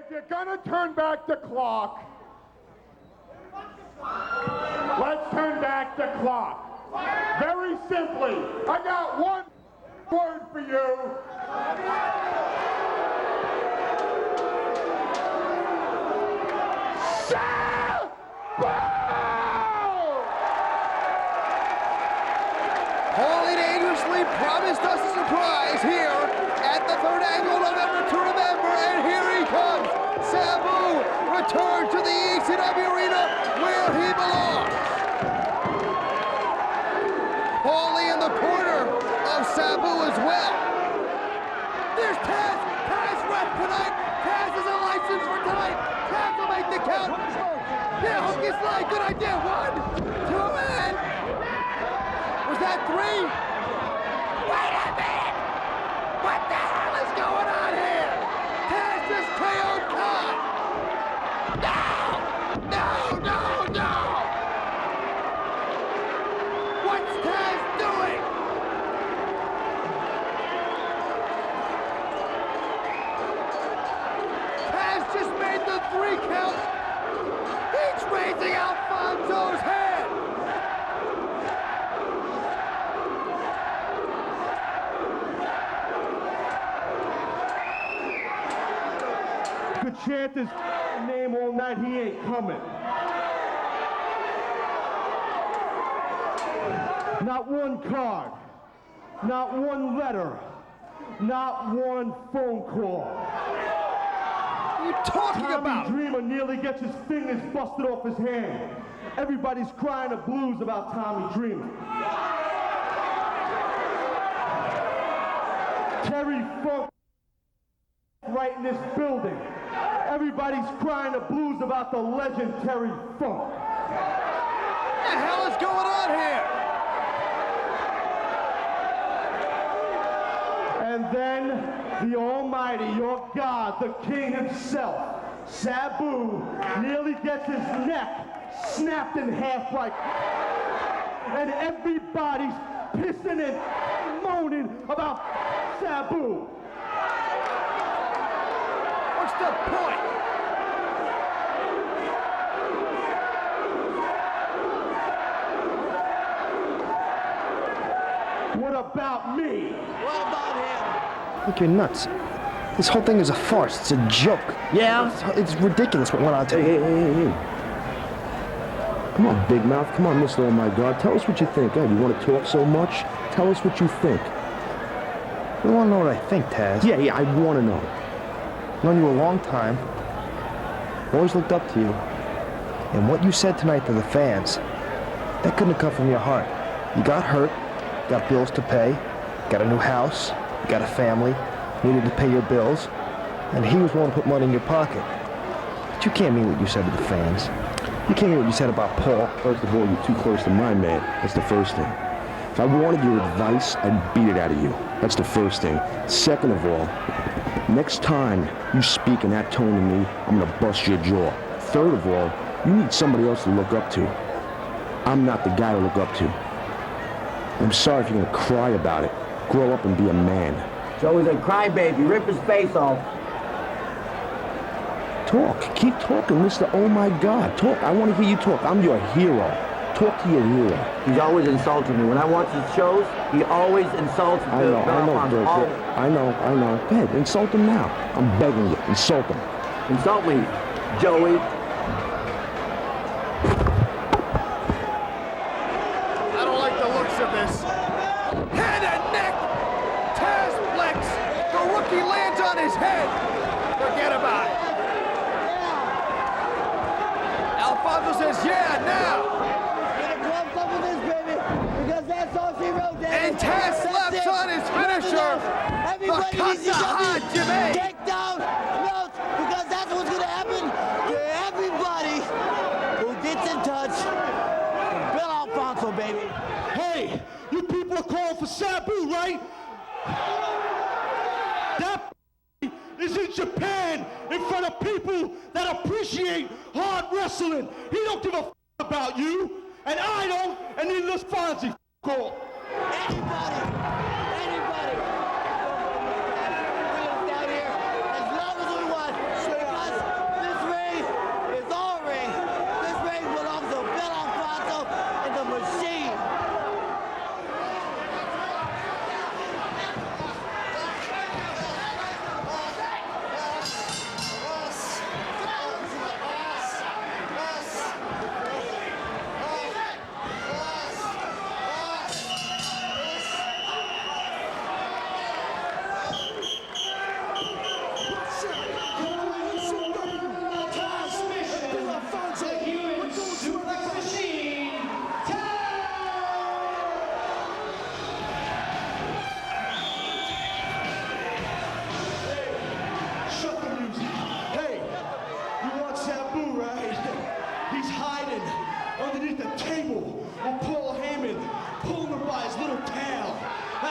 If you're gonna turn back the clock, let's turn back the clock. Very simply, I got one word for you. Paulie Dangerously promised us a surprise here at the third annual November to Remember, and here he comes. Sabu returns to the ECW arena where he belongs. Paulie in the corner of Sabu as well. There's Taz. Taz rep tonight. Taz is a license for tonight. Taz will make the count. Yeah, hook his leg. Good idea. 1, 2, and... Was that 3? Wait a minute! What the hell is going on here? Taz just KO'd Khan! No! No, no, no! What's Taz doing? Taz just made the 3 count! He's raising Alfonso's hand! Could chant his name all night, he ain't coming. Not one card, not one letter, not one phone call. What are you talking about? Tommy Dreamer nearly gets his fingers busted off his hand. Everybody's crying the blues about Tommy Dreamer. Terry Funk right in this building. Everybody's crying the blues about the legend Terry Funk. What the hell is going on here? And then the almighty, your God, the king himself, Sabu, nearly gets his neck snapped in half like... And everybody's pissing and moaning about Sabu. What's the point? What about me? What about him? Look, you're nuts. This whole thing is a farce. It's a joke. Yeah? It's ridiculous what went on today. Hey. Come on, Big Mouth. Come on, Mr. Oh My God. Tell us what you think. You want to talk so much? Tell us what you think. You want to know what I think, Taz? Yeah, I want to know. I've known you a long time. Always looked up to you. And what you said tonight to the fans, that couldn't have come from your heart. You got hurt, got bills to pay, got a new house, you got a family, needed to pay your bills, and he was willing to put money in your pocket. But you can't mean what you said to the fans. You can't mean what you said about Paul. First of all, you're too close to my man. That's the first thing. If I wanted your advice, I'd beat it out of you. That's the first thing. Second of all, next time you speak in that tone to me, I'm gonna bust your jaw. Third of all, you need somebody else to look up to. I'm not the guy to look up to. I'm sorry if you're gonna cry about it. Grow up and be a man. Joey's a crybaby. Rip his face off. Talk. Keep talking, Mr. Oh My God. Talk. I want to hear you talk. I'm your hero. Talk to your hero. He's always insulting me. When I watch his shows, he always insults me. I know. Go ahead, insult him now. I'm begging you. Insult him. Insult me, Joey. I don't like the looks of this. Head and neck. Taz flex. The rookie lands on his head. Forget about it. Alfonso says, yeah, now. And Taz slaps on his finisher. Everybody needs to take down notes, because that's what's going to happen to everybody who gets in touch with Bill Alfonso, baby. Hey, you people are calling for Sabu, right? That is in Japan in front of people that appreciate hard wrestling. He don't give a about you, and I don't, and neither does Fonzie. Call. Anybody. Bring us down here as long as we want. Because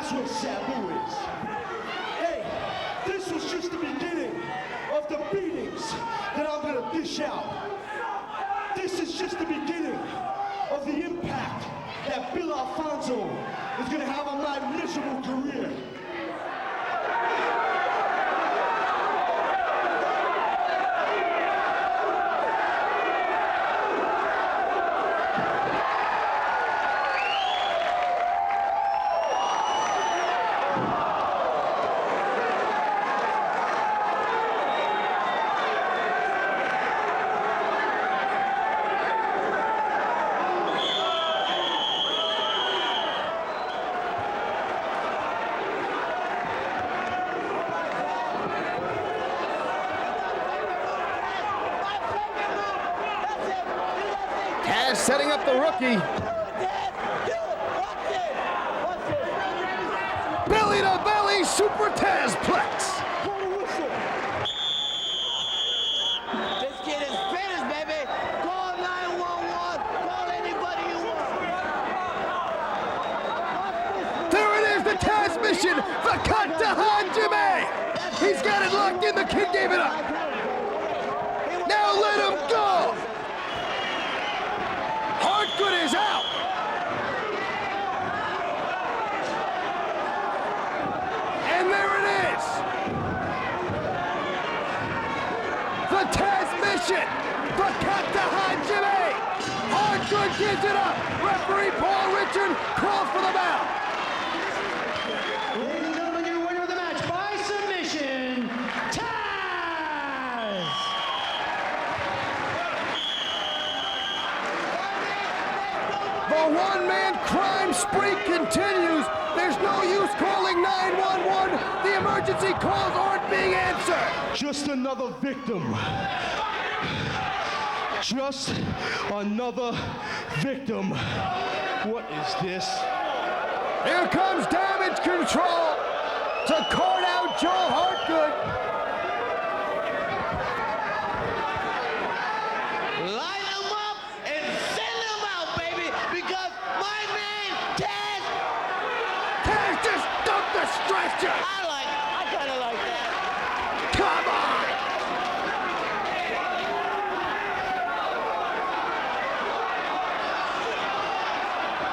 That's what Sabu is. Hey, this was just the beginning of the beatings that I'm gonna dish out. This is just the beginning of the impact that Bill Alfonso is gonna have on my miserable career. Taz setting up the rookie. Belly to belly, Super Tazplex. This kid is finished, baby. Call 911. Call anybody you want. There it is, the Taz mission, the Kata Hajime. He's got it locked in, the kid gave it up. Now let him go. Hardgood is out. And there it is. The Taz mission, the Kata Hajime. Hardgood gives it up. Referee Paul Richard calls for the bell. Ladies and gentlemen, your winner of the match by submission, Taz! The one-man crime spree continues. There's no use calling 911. The emergency calls aren't being answered. Just another victim. Just another victim. What is this? Here comes Damage Control to card out Joe Hardgood. Line them up and send them out, baby, because my man, Taz, Taz just dumped the stretcher. I kind of like that. Come on.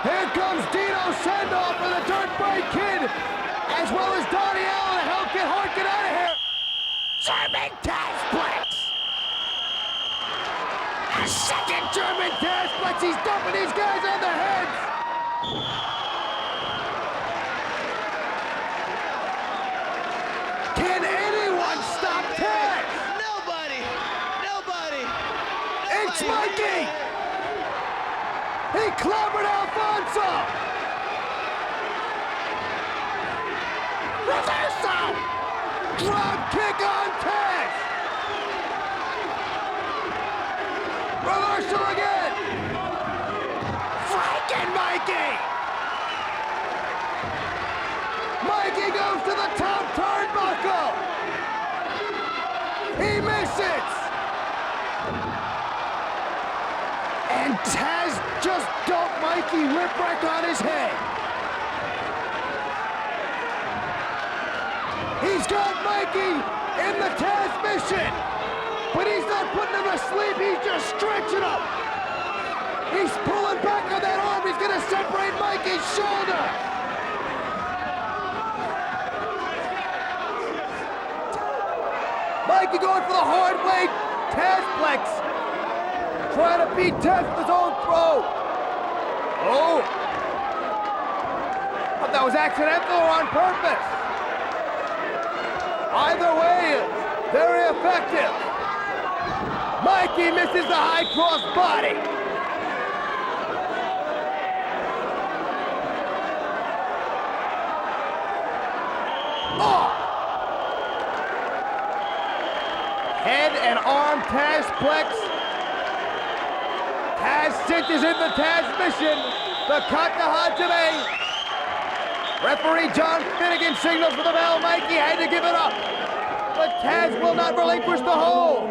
Here comes Dino Sendoff for the Dirt Bike Kid, as well as Donnie Allen to help get Hardgood out of here. German Tazplex. A second German Tazplex. He's dumping these guys on the heads. Can anyone stop Taz? Nobody. It's Mikey. He clobbered Alfonso. Reversal. Drop kick on Taz. Reversal again. Franken Mikey. Mikey goes to the top turnbuckle. He misses. And Taz just dumped Mikey Whipwreck on his head. He's got Mikey in the Taz mission, but he's not putting him to sleep, he's just stretching him. He's pulling back on that arm, he's gonna separate Mikey's shoulder. Mikey going for the hard way, Tazplex. Trying to beat Taz with his own throw. Oh. Thought that was accidental or on purpose. Either way, very effective. Mikey misses the high cross body. Oh. Head and arm Tazplex. Taz cinches in the Taz mission. The Kata Hajime. Referee John Finnegan signals for the bell. Mikey had to give it up. But Taz will not relinquish the hold.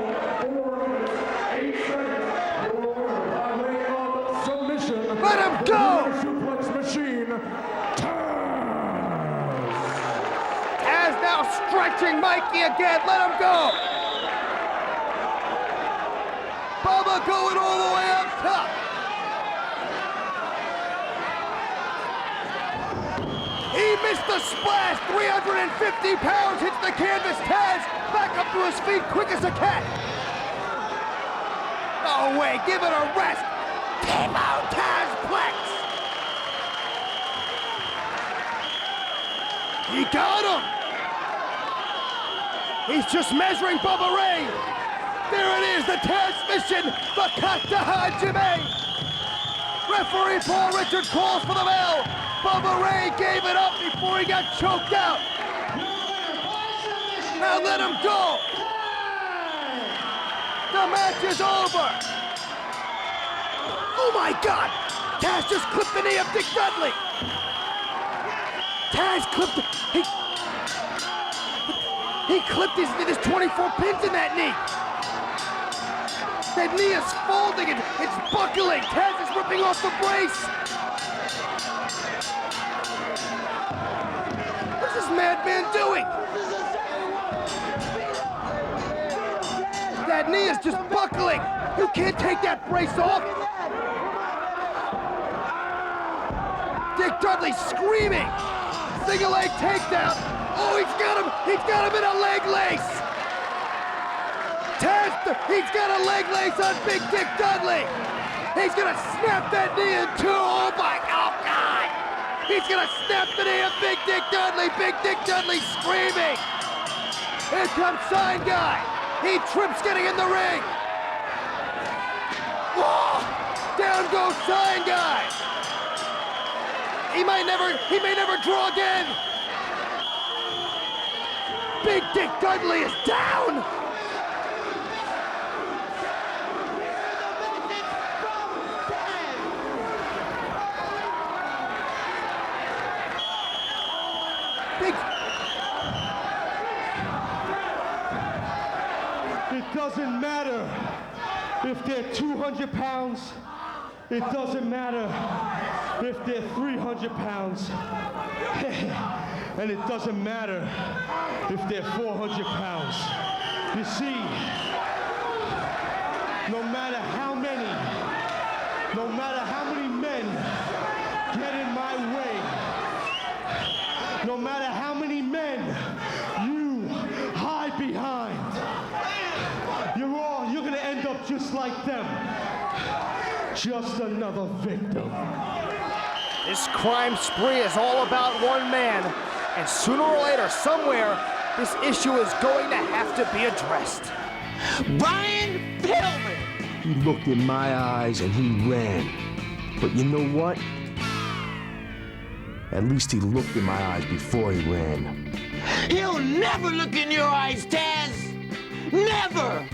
Submission. Let him go. Suplex machine. Taz. touching Mikey again. Let him go. Bubba going all the way up top. He missed the splash. 350 pounds hits the canvas. Taz back up to his feet quick as a cat. No way, give it a rest. T-Bone Tazplex. He got him. He's just measuring Bubba Ray. There it is, the Taz mission, the Kata Hajime. Referee Paul Richard calls for the bell. Bubba Ray gave it up before he got choked out. Now let him go. The match is over. Oh my God! Taz just clipped the knee of Dick Dudley. Taz clipped it. He clipped his 24 pins in that knee. That knee is folding and it's buckling. Taz is ripping off the brace. What's this madman doing? That knee is just buckling. You can't take that brace off. Dick Dudley screaming. Single leg takedown. Oh, he's got him in a leg lace. Taz, he's got a leg lace on Big Dick Dudley. He's gonna snap that knee in two. Oh my, oh God. He's gonna snap the knee of Big Dick Dudley. Big Dick Dudley screaming. Here comes Sign Guy. He trips getting in the ring. Whoa! Down goes Sign Guy. He may never draw again. Big Dick Dudley is down. It doesn't matter if they're 200 pounds. It doesn't matter if they're 300 pounds. And it doesn't matter if they're 400 pounds. You see, no matter how many men get in my way, no matter how many men you hide behind, you're gonna end up just like them. Just another victim. This crime spree is all about one man, and sooner or later, somewhere, this issue is going to have to be addressed. Brian Pillman! He looked in my eyes and he ran. But you know what? At least he looked in my eyes before he ran. He'll never look in your eyes, Taz! Never!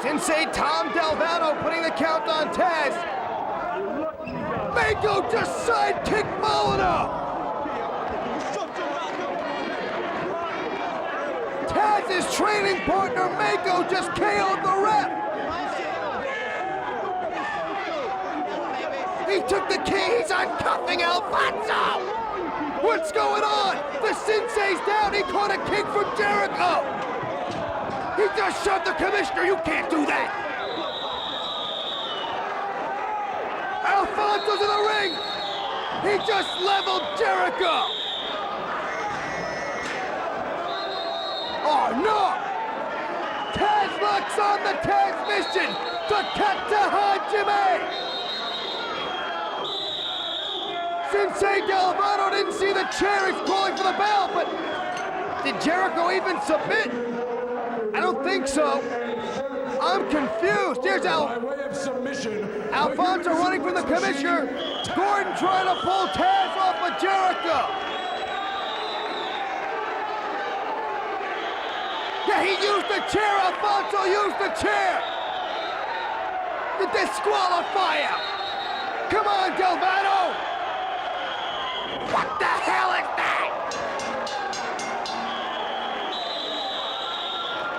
Sensei Tom Delvado putting the count on Taz. Mako just sidekicked Molyneux. Taz's training partner Mako just KO'd the ref. He took the keys on cuffing Alfonso. What's going on? The Sensei's down. He caught a kick from Jericho. He just shoved the commissioner. You can't do that. Alfonso's in the ring. He just leveled Jericho. Oh no! Taz locks on the Taz mission. Takata Hajime. Sensei Delvado didn't see the chair. He's calling for the bell, but did Jericho even submit? I don't think so. I'm confused. Here's Alfonso running from the commissioner. Gordon trying to pull Taz off of Jericho. Yeah, he used the chair. Alfonso used the chair. The disqualifier. Come on, Delvado. What the hell is that?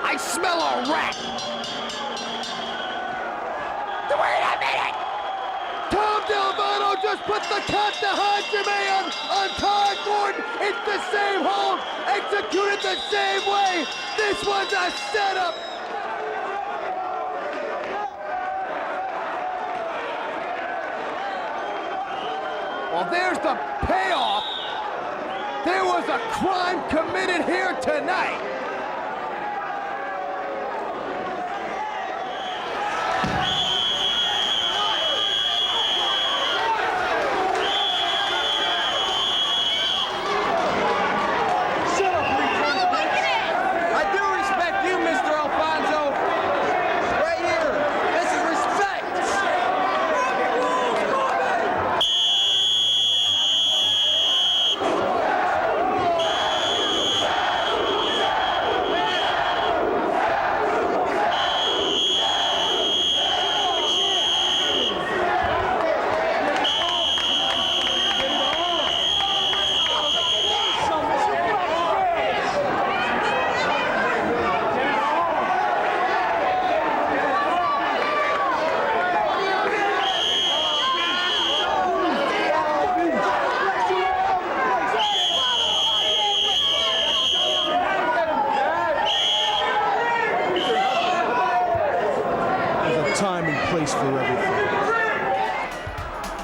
I smell a rat. Wait a minute! just put the count to Hajime on Todd Gordon. It's the same hold, executed the same way. This was a setup. Well, there's the payoff. There was a crime committed here tonight. Time and place for everything.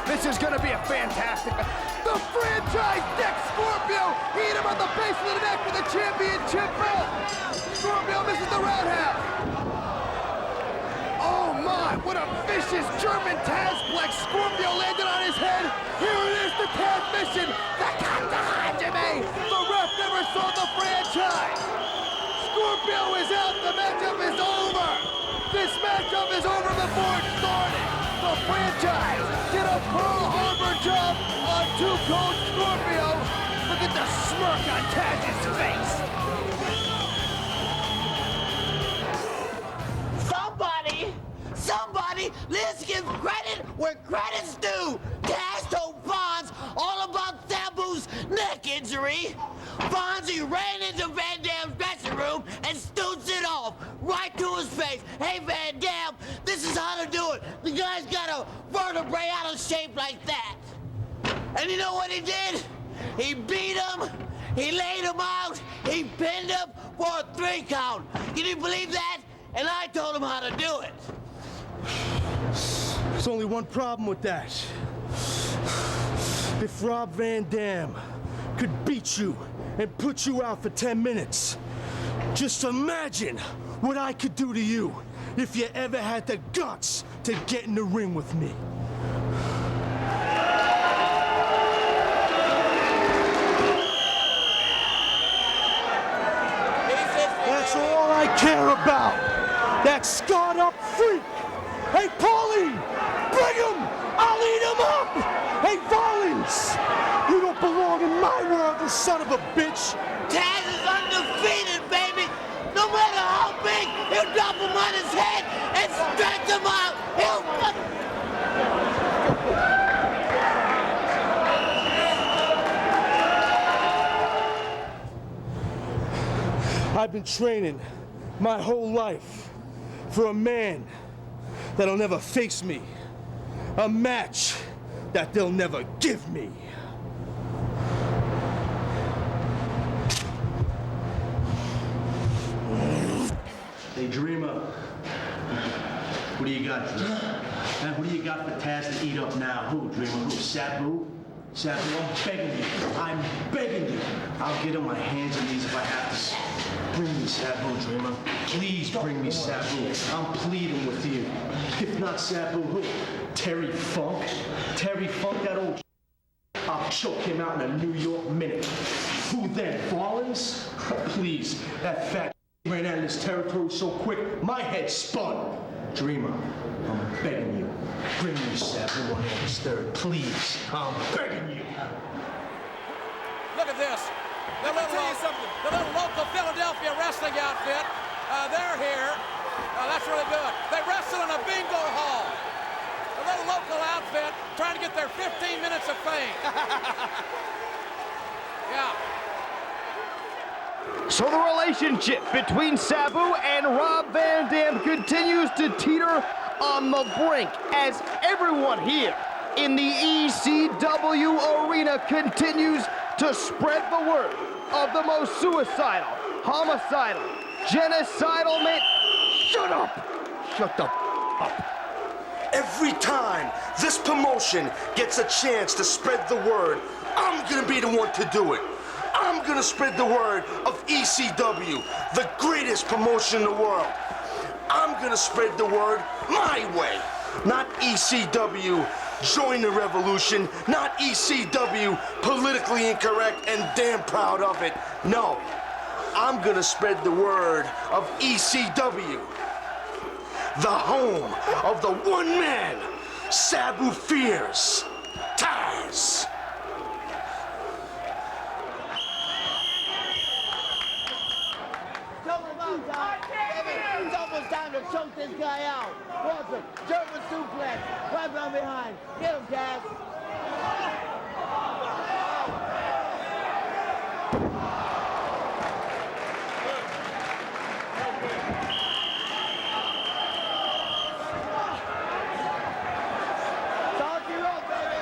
This is going to be a fantastic match. The franchise Dick Scorpio hit him on the base of the neck for the championship belt. Scorpio misses the roundhouse. Oh my, what a vicious German Tazplex. Scorpio landed on his head. Here it is, the Taz mission. The Kata Hajime. The ref never saw the franchise. Scorpio is out. The matchup is over. This matchup is over before it started. The franchise did a Pearl Harbor job on Too Cold Scorpio. Look at the smirk on Taz's face. Somebody, let's give credit where credit's due. Taz told Bonds all about Sabu's neck injury. Bonzi ran into Van Dam's dressing room and stoots it off right to his face. Hey, Van Dam, this is how to do it. The guy's got a vertebrae out of shape like that. And you know what he did? He beat him, he laid him out, he pinned him for a 3 count. Can you believe that? And I told him how to do it. There's only one problem with that. If Rob Van Dam could beat you and put you out for 10 minutes, just imagine what I could do to you if you ever had the guts to get in the ring with me. That's all I care about. That scarred up freak. Hey, Paulie, bring him! I'll eat him up! Hey, Rollins, you don't belong in my world, you son of a bitch! Taz is undefeated, baby! No matter how big, he'll drop him on his head and stretch him out! I've been training my whole life for a man that'll never face me. A match that they'll never give me. Hey, Dreamer. What do you got, Dreamer? What do you got for Taz to eat up now? Who, Dreamer? Who? Sabu? Sabu, I'm begging you. I'm begging you. I'll get on my hands and knees if I have to. Bring me Sabu, Dreamer. Please bring me Sabu. I'm pleading with you. If not Sabu, who? Terry Funk? Terry Funk, that old I'll choke him out in a New York minute. Who then? Rollins? Please, that fat ran out of this territory so quick, my head spun. Dreamer, I'm begging you. Bring me Sabu on August 3rd, please. I'm begging you. Look at this. The little local Philadelphia wrestling outfit. They're here. That's really good. They wrestle in a bingo hall. A little local outfit trying to get their 15 minutes of fame. Yeah. So the relationship between Sabu and Rob Van Dam continues to teeter on the brink as everyone here in the ECW arena continues to spread the word of the most suicidal, homicidal, genocidal man. Shut up! Shut the up. Every time this promotion gets a chance to spread the word, I'm gonna be the one to do it. I'm gonna spread the word of ECW, the greatest promotion in the world. I'm gonna spread the word my way. Not ECW, join the revolution. Not ECW, politically incorrect and damn proud of it. No, I'm gonna spread the word of ECW, the home of the one man Sabu fears, Taz. It's almost time to choke this guy out. Walter, German suplex, right from behind. Get him, Taz. Salty rope, baby.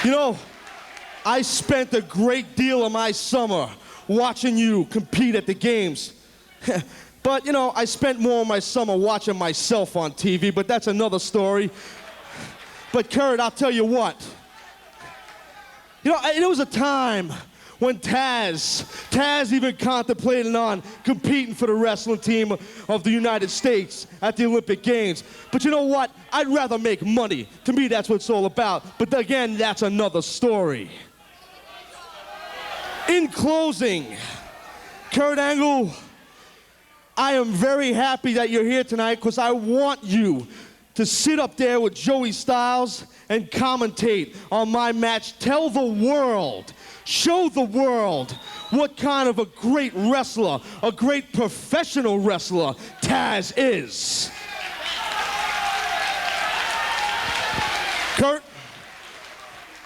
You know, I spent a great deal of my summer watching you compete at the games. But, you know, I spent more of my summer watching myself on TV, but that's another story. But, Kurt, I'll tell you what. You know, there was a time when Taz even contemplated on competing for the wrestling team of the United States at the Olympic Games. But you know what? I'd rather make money. To me, that's what it's all about. But again, that's another story. In closing, Kurt Angle, I am very happy that you're here tonight because I want you to sit up there with Joey Styles and commentate on my match. Tell the world, show the world what kind of a great wrestler, a great professional wrestler Taz is. Kurt,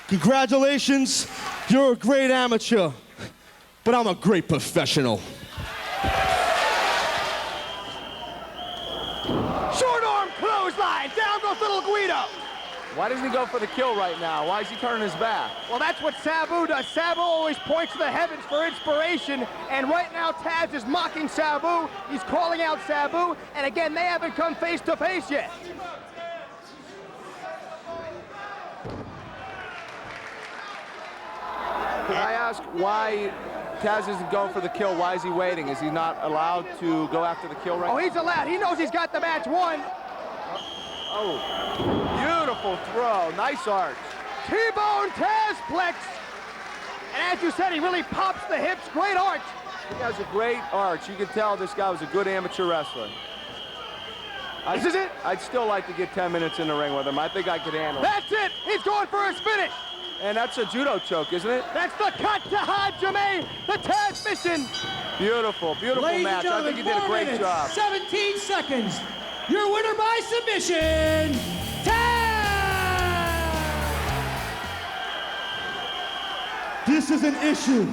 congratulations. You're a great amateur, but I'm a great professional. Short arm clothesline. Down goes Little Guido. Why doesn't he go for the kill right now? Why is he turning his back? Well, that's what Sabu does. Sabu always points to the heavens for inspiration, and right now Taz is mocking Sabu. He's calling out Sabu, and again, they haven't come face to face yet. Can I ask why Taz isn't going for the kill? Why is he waiting? Is he not allowed to go after the kill right now? Oh, he's allowed. He knows he's got the match won. Oh, beautiful throw. Nice arch. T-bone Tazplex. And as you said, he really pops the hips. Great arch. He has a great arch. You can tell this guy was a good amateur wrestler. This is it. I'd still like to get 10 minutes in the ring with him. I think I could handle it. That's it. He's going for his finish. And that's a judo choke, isn't it? That's the cut to Hajime, the Taz mission. Beautiful, beautiful Ladies match. and I think he did a 4 great minutes, job. 17 seconds. Your winner by submission, Taz! This is an issue.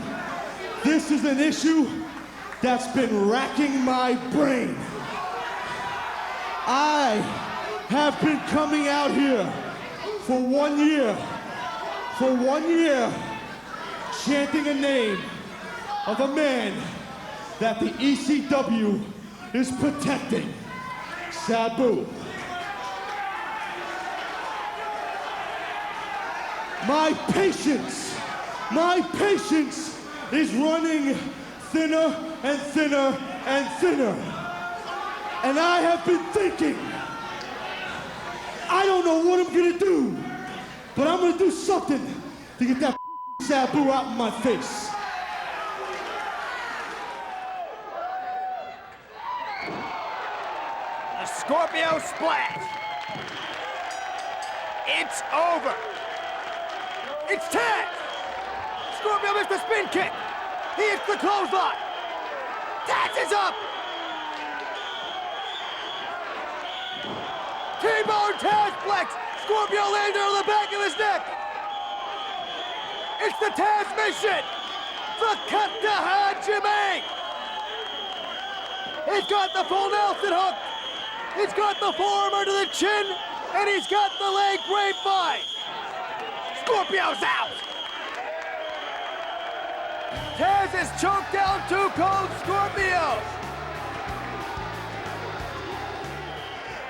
This is an issue that's been racking my brain. I have been coming out here for 1 year, chanting a name of a man that the ECW is protecting, Sabu. My patience is running thinner and thinner and thinner. And I have been thinking, I don't know what I'm gonna do, but I'm gonna do something to get that Sabu out of my face. A Scorpio splash. It's over. It's Taz. Scorpio missed the spin kick. He hits the clothesline. Taz is up. T-bone Tazplex. Scorpio landed on the back of his neck. It's the Taz mission. The cut to Hajime. He's got the full Nelson hook. He's got the forearm under the chin, and he's got the leg grapevine. Scorpio's out. Taz has choked down Too Cold Scorpio.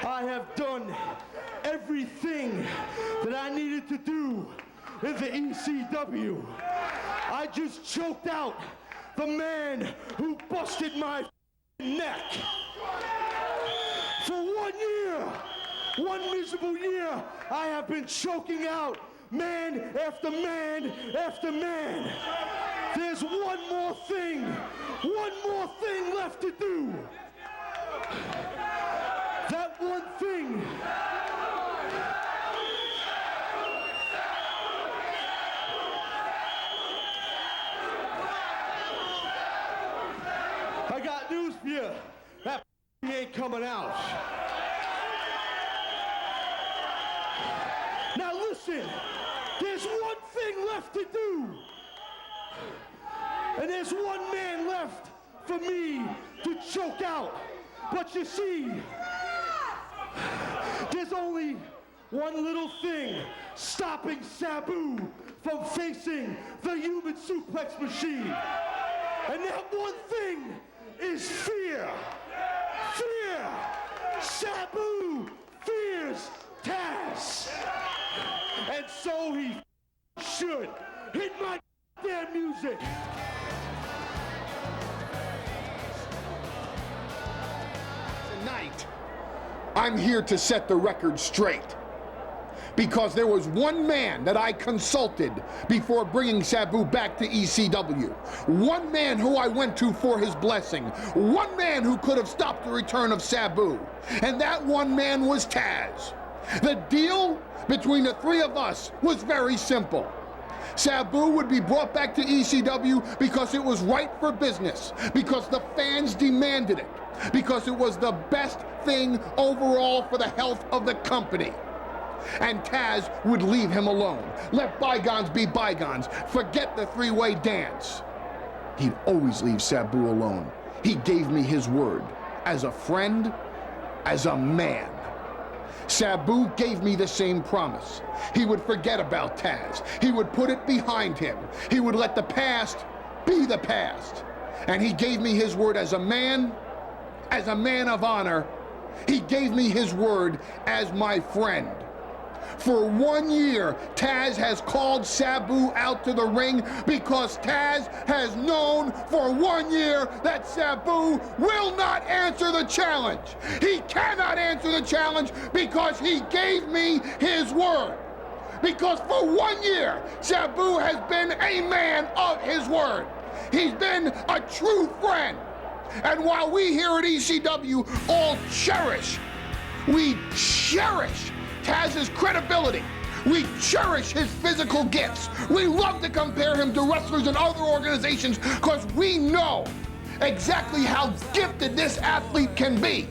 I have done everything that I needed to do in the ECW. I just choked out the man who busted my neck. For 1 year, one miserable year, I have been choking out man after man after man. There's one more thing left to do. That one thing I got news for you. That ain't coming out. Now listen, there's one thing left to do. And there's one man left for me to choke out. But you see, there's only one little thing stopping Sabu from facing the human suplex machine. And that one thing is fear. Fear. Sabu fears Taz. And so he should. Hit my damn music. Tonight, I'm here to set the record straight. Because there was one man that I consulted before bringing Sabu back to ECW. One man who I went to for his blessing. One man who could have stopped the return of Sabu. And that one man was Taz. The deal between the three of us was very simple. Sabu would be brought back to ECW because it was right for business, because the fans demanded it, because it was the best thing overall for the health of the company. And Taz would leave him alone. Let bygones be bygones. Forget the three-way dance. He'd always leave Sabu alone. He gave me his word. As a friend, as a man. Sabu gave me the same promise. He would forget about Taz. He would put it behind him. He would let the past be the past. And he gave me his word as a man of honor. He gave me his word as my friend. For 1 year, Taz has called Sabu out to the ring because Taz has known for 1 year that Sabu will not answer the challenge. He cannot answer the challenge because he gave me his word. Because for 1 year, Sabu has been a man of his word. He's been a true friend. And while we here at ECW all we cherish Taz's credibility, we cherish his physical gifts. We love to compare him to wrestlers in other organizations because we know exactly how gifted this athlete can be.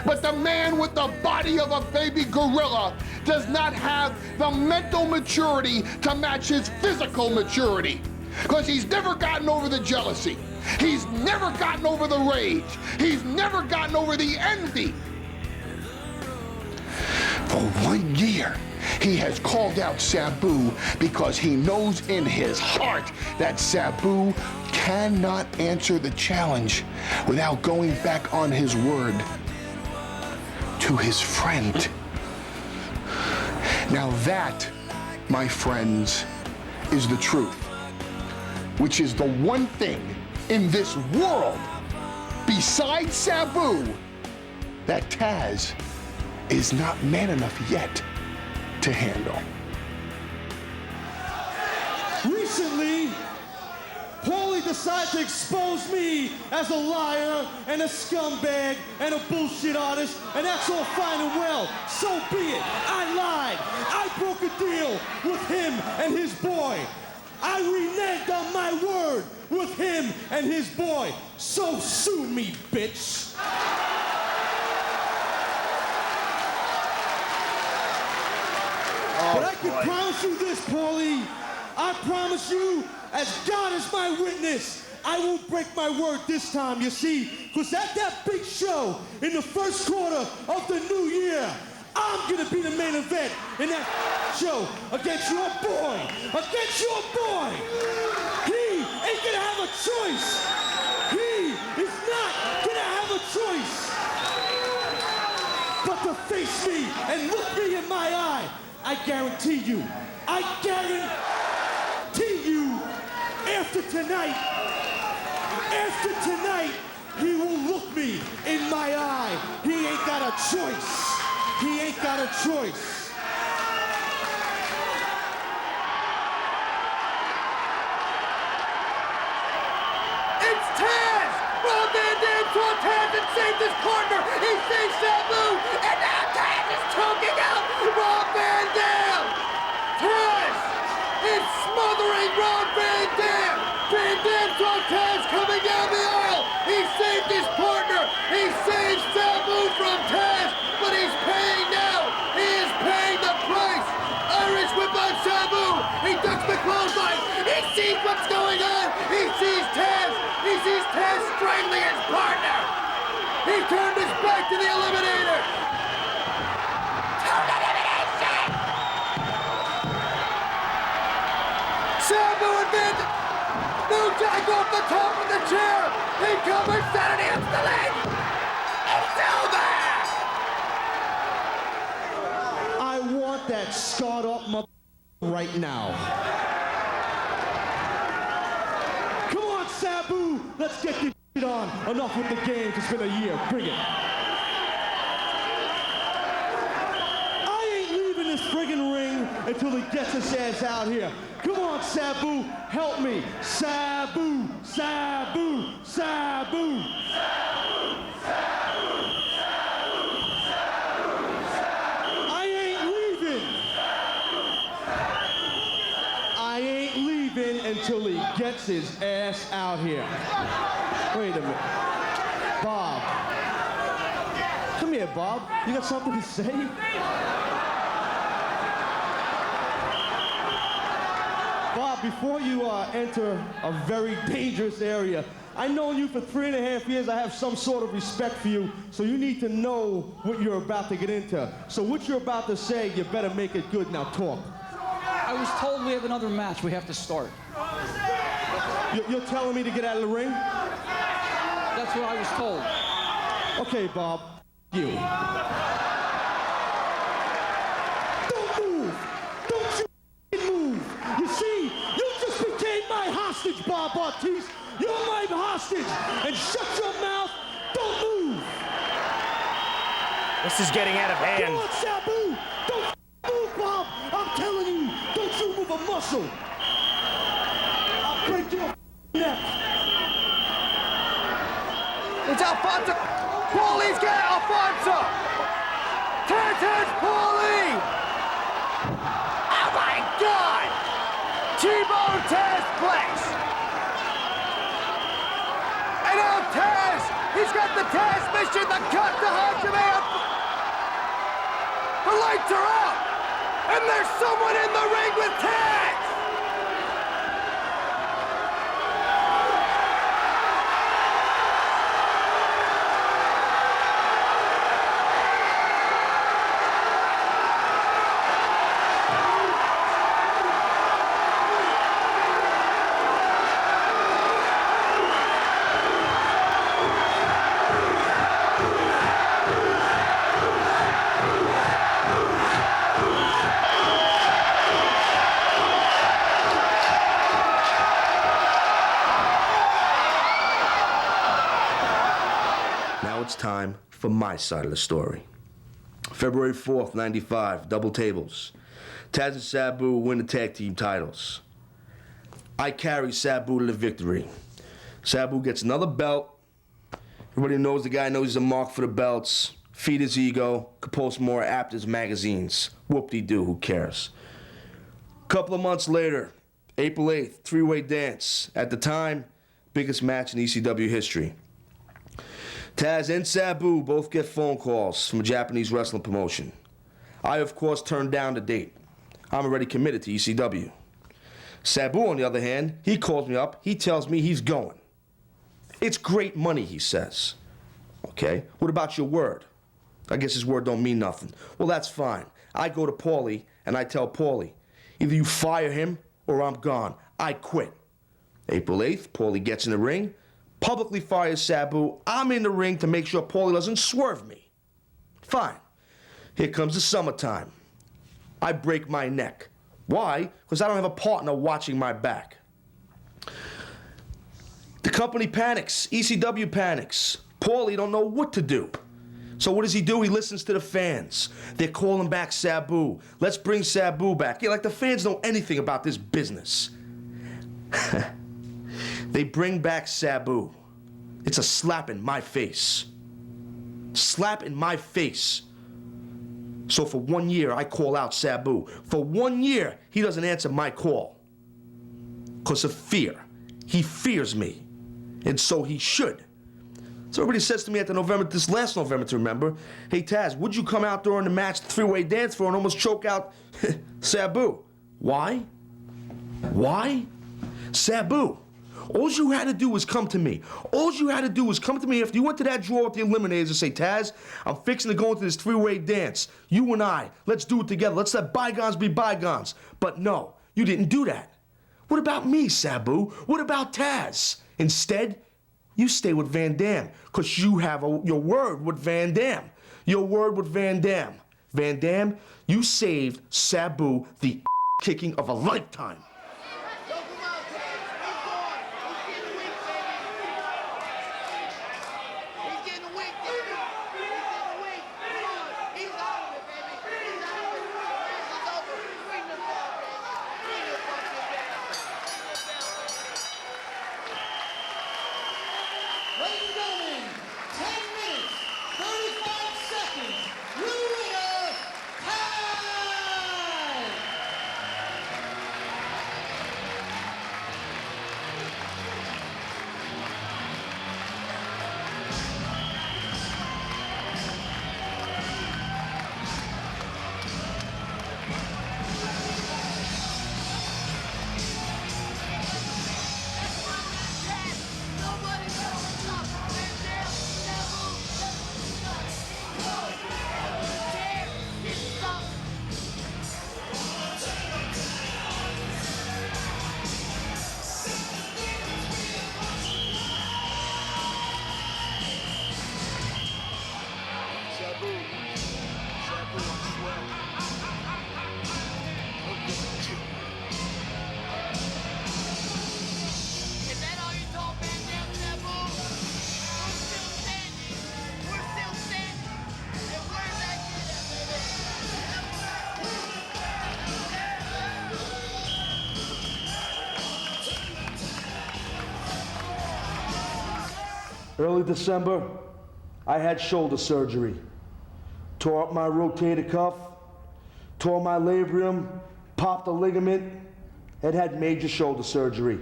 But the man with the body of a baby gorilla does not have the mental maturity to match his physical maturity, because he's never gotten over the jealousy. He's never gotten over the rage. He's never gotten over the envy. For 1 year, he has called out Sabu because he knows in his heart that Sabu cannot answer the challenge without going back on his word to his friend. Now that, my friends, is the truth, which is the one thing in this world, besides Sabu, that Taz is not man enough yet to handle. Recently, Paulie decided to expose me as a liar and a scumbag and a bullshit artist, and that's all fine and well. So be it. I lied. I broke a deal with him and his boy. I reneged on my word with him and his boy. So sue me, bitch. But I can promise you this, Paulie. I promise you, as God is my witness, I won't break my word this time, you see. Because at that big show in the first quarter of the new year, I'm gonna be the main event in that show against your boy. Against your boy. He ain't gonna have a choice. He is not gonna have a choice but to face me and look me in my eye. I guarantee you, after tonight, he will look me in my eye. He ain't got a choice. He ain't got a choice. It's Taz! Rob Van Dam saw Taz and saved his partner. He saved Sabu, and now Taz is choking out Rob Van Dam. Taz is smothering Rob Van Dam. Van Dam saw Taz coming down the aisle. He saved his partner. He saved Sabu from Taz, but he's paying now. He is paying the price. Irish whip on Sabu. He ducks the clothesline. He sees what's going on. He sees Taz. He sees Taz strangling his partner. He turned his back to the Eliminator. Total elimination. Sabu and Van Dam. New Jack off the top of the chair. He covers Saturday up the leg. It's over. I want that scarred up mother right now. Come on, Sabu. Let's get this shit on. Enough with the games. It's been a year. Bring it. I ain't leaving this friggin' ring until he gets his ass out here. Come on, Sabu, help me. Sabu, Sabu, Sabu. I ain't leaving until he gets his ass out here. Wait a minute. Bob. Come here, Bob. You got something to say? Bob, before you enter a very dangerous area, I've known you for 3.5 years. I have some sort of respect for you, so you need to know what you're about to get into. So what you're about to say, you better make it good. Now talk. I was told we have another match. We have to start. You're telling me to get out of the ring? That's what I was told. Okay, Bob. You. Don't move. Don't you move. You see, you just became my hostage, Bob Ortiz. You're my hostage. And shut your mouth. Don't move. This is getting out of hand. Come on, Sabu. Don't move, Bob. I'm telling you, don't you move a muscle. I'll break your neck. Alfonso. Paulie's got Alfonso. Taz has Paulie. Oh my God! T-Bone Taz place. And now Taz, he's got the Taz mission, the cut to Hajime. The lights are out, and there's someone in the ring with Taz. It's time for my side of the story. February 4th, 95, double tables. Taz and Sabu win the tag team titles. I carry Sabu to the victory. Sabu gets another belt. Everybody knows the guy knows he's a mark for the belts. Feed his ego. Could post more Aptors magazines. Whoop-de-doo, who cares? Couple of months later, April 8th, three-way dance. At the time, biggest match in ECW history. Taz and Sabu both get phone calls from a Japanese wrestling promotion. I, of course, turned down the date. I'm already committed to ECW. Sabu, on the other hand, he calls me up. He tells me he's going. It's great money, he says. Okay, what about your word? I guess his word don't mean nothing. Well, that's fine. I go to Paulie, and I tell Paulie, either you fire him or I'm gone. I quit. April 8th, Paulie gets in the ring, publicly fires Sabu. I'm in the ring to make sure Paulie doesn't swerve me. Fine. Here comes the summertime. I break my neck. Why? Because I don't have a partner watching my back. The company panics. ECW panics. Paulie don't know what to do. So what does he do? He listens to the fans. They're calling back Sabu. Let's bring Sabu back. Yeah, like the fans know anything about this business. They bring back Sabu. It's a slap in my face. Slap in my face. So for 1 year, I call out Sabu. For 1 year, he doesn't answer my call. Because of fear. He fears me. And so he should. So everybody says to me this last November to remember, hey Taz, would you come out during the match, the three-way dance floor, and almost choke out Sabu? Why? Why? Sabu. All you had to do was come to me. All you had to do was come to me after you went to that drawer with the Eliminators and say, Taz, I'm fixing to go into this three-way dance. You and I, let's do it together. Let's let bygones be bygones. But no, you didn't do that. What about me, Sabu? What about Taz? Instead, you stay with Van Dam because you have your word with Van Dam. Your word with Van Dam. Van Dam, you saved Sabu the kicking of a lifetime. Early December, I had shoulder surgery. Tore up my rotator cuff, tore my labrum, popped a ligament, and had major shoulder surgery.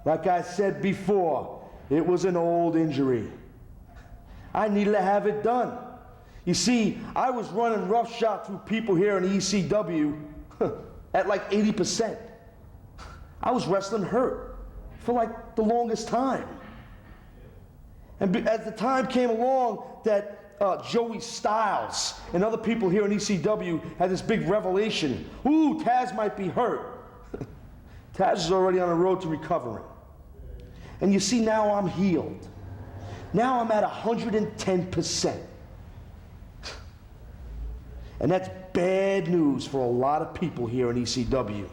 Like I said before, it was an old injury. I needed to have it done. You see, I was running roughshod through people here in ECW at like 80%. I was wrestling hurt for like the longest time. And as the time came along that Joey Styles and other people here in ECW had this big revelation, ooh, Taz might be hurt. Taz is already on the road to recovering. And you see, now I'm healed. Now I'm at 110%. And that's bad news for a lot of people here in ECW.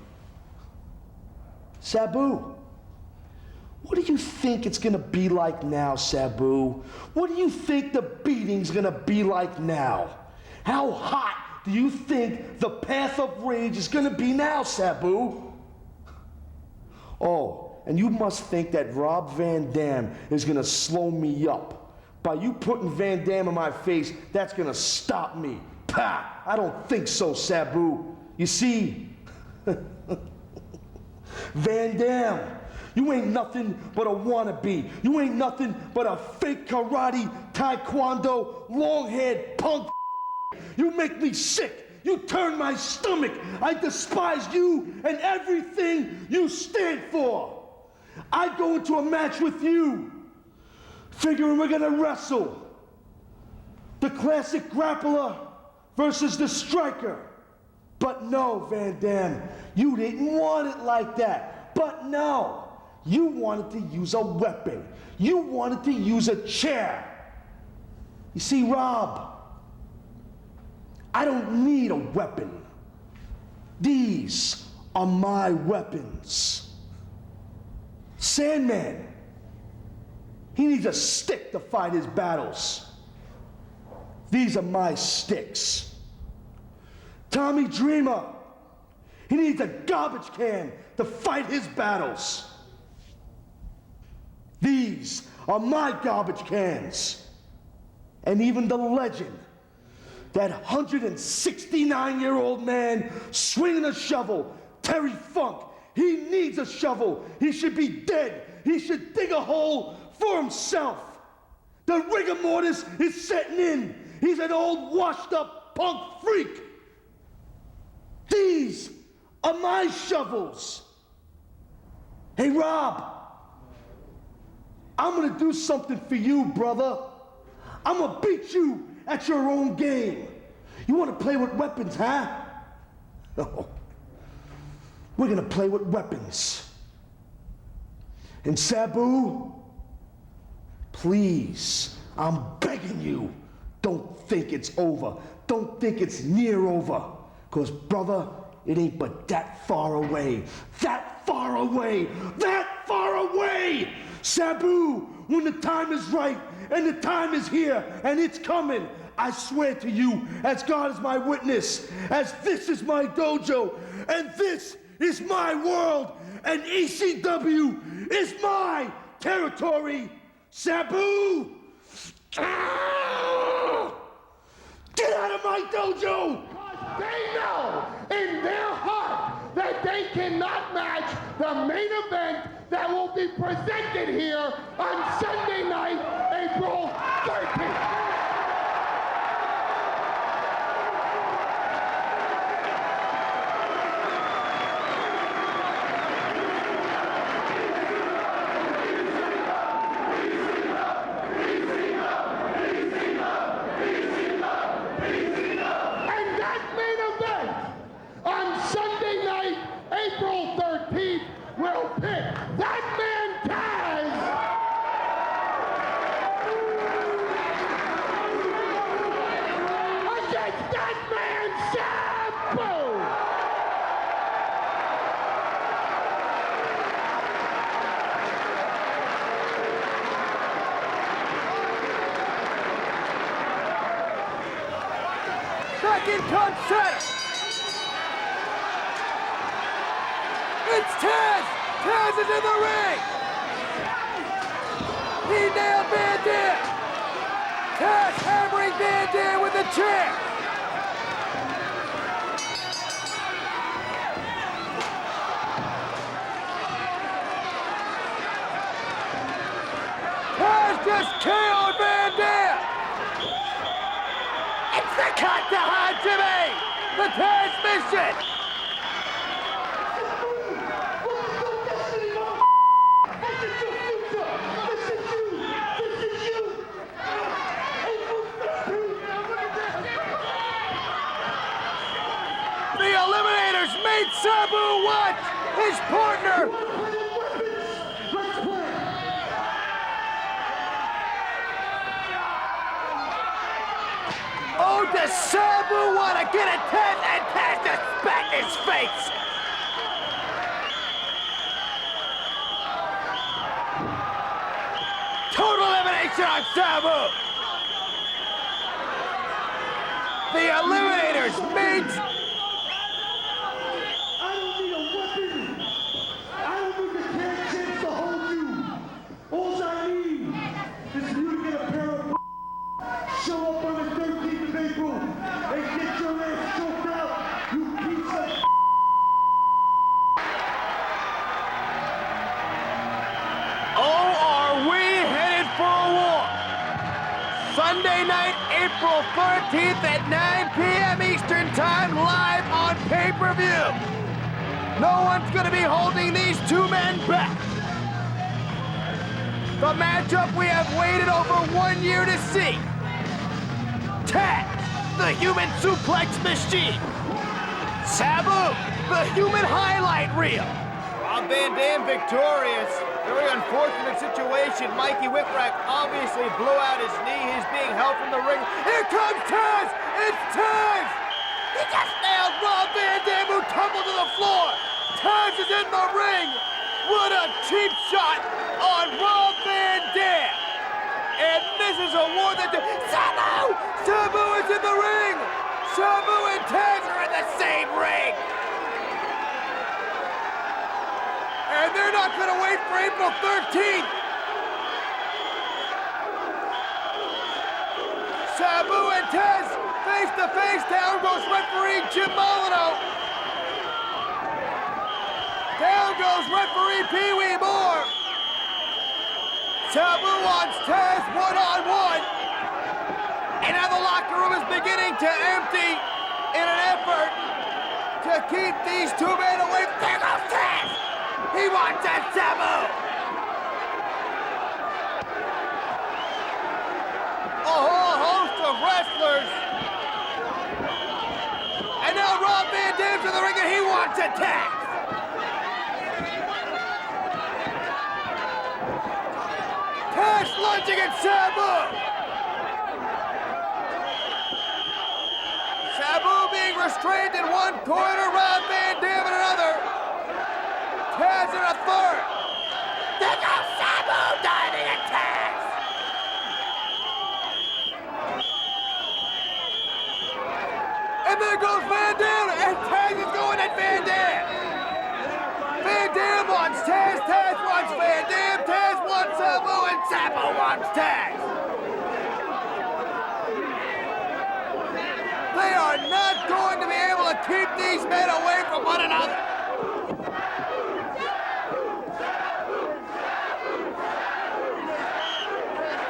Sabu, what do you think it's gonna be like now, Sabu? What do you think the beating's gonna be like now? How hot do you think the path of rage is gonna be now, Sabu? Oh, and you must think that Rob Van Dam is gonna slow me up. By you putting Van Dam in my face, that's gonna stop me. Pah! I don't think so, Sabu. You see, Van Dam, you ain't nothing but a wannabe. You ain't nothing but a fake karate, taekwondo, long-haired punk. You make me sick. You turn my stomach. I despise you and everything you stand for. I go into a match with you, figuring we're gonna wrestle. The classic grappler versus the striker. But no, Van Dam, you didn't want it like that. But no, you wanted to use a weapon. You wanted to use a chair. You see, Rob, I don't need a weapon. These are my weapons. Sandman, he needs a stick to fight his battles. These are my sticks. Tommy Dreamer, he needs a garbage can to fight his battles. These are my garbage cans. And even the legend, that 169-year-old man swinging a shovel, Terry Funk, he needs a shovel. He should be dead. He should dig a hole for himself. The rigor mortis is setting in. He's an old washed-up punk freak. These are my shovels. Hey, Rob, I'm gonna do something for you, brother. I'm gonna beat you at your own game. You wanna play with weapons, huh? No. We're gonna play with weapons. And Sabu, please, I'm begging you, don't think it's over. Don't think it's near over. Because, brother, it ain't but that far away. That far away. That far away! Sabu, when the time is right, and the time is here, and it's coming, I swear to you, as God is my witness, as this is my dojo, and this is my world, and ECW is my territory. Sabu! Ah! Get out of my dojo! They know in their heart that they cannot match the main event that will be presented here on Sunday night, April 13th. Will pick that man Taz against that man Sabu. Second concept. It's Taz! Taz is in the ring! He nailed Van Dam! Taz hammering Van Dam with the chair. Taz just KO'd Van Dam. It's the cut to Hot Jimmy. The Taz mission. The Eliminators made Sabu watch his partner. Oh, does Sabu want to get a Taz, and Taz just spat in his face? Total elimination on Sabu. The Eliminators made... I don't need a weapon. I don't need the can't chance to hold you. All I need is for you to get a pair of show up on the 13th of April and get your ass choked out, you piece of Oh, are we headed for a war? Sunday night, April 13th at 9 p.m. Eastern Time, live on pay-per-view. No one's gonna be holding these two men back. The matchup we have waited over 1 year to see. Taz, the human suplex machine. Sabu, the human highlight reel. Rob Van Dam victorious. Very unfortunate situation. Mikey Whipwreck obviously blew out his knee. He's being held from the ring. Here comes Taz! It's Taz! He just nailed Rob Van Dam, who tumbled to the floor. Taz is in the ring. What a cheap shot on Rob Van Dam. And this is a war that... Sabu! Sabu is in the ring! Sabu and Taz are in the same ring! And they're not going to wait for April 13th! Sabu and Taz face to face. Down goes referee Jim Molyneux. Down goes referee Pee Wee Moore. Sabu wants Taz one-on-one. And now the locker room is beginning to empty in an effort to keep these two men away. There goes Taz! He wants that Sabu! A whole host of wrestlers. And now Rob Van Dam's in the ring and he wants a Taz! Taz lunging at Sabu! Sabu being restrained in one corner, Rob Van Dam in another. Taz in a third. There goes Sabu diving at Taz! And there goes Van Dam, and Taz is going at Van Dam! Van Dam wants Taz, Taz wants Van Dam, Taz wants Sabu, and Sabu wants Taz! They are not going to be able to keep these men away from one another!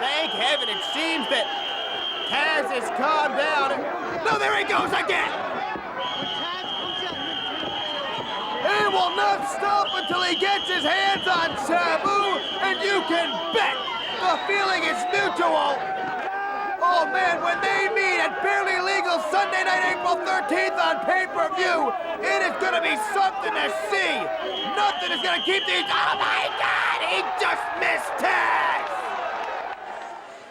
Thank heaven, it seems that Taz has calmed down. No, there he goes again! He will not stop until he gets his hands on Sabu, and you can bet the feeling is mutual. Oh man, when they meet at Barely Legal Sunday night, April 13th on pay-per-view, it is gonna be something to see. Nothing is gonna keep these. Oh my God, he just missed Taz!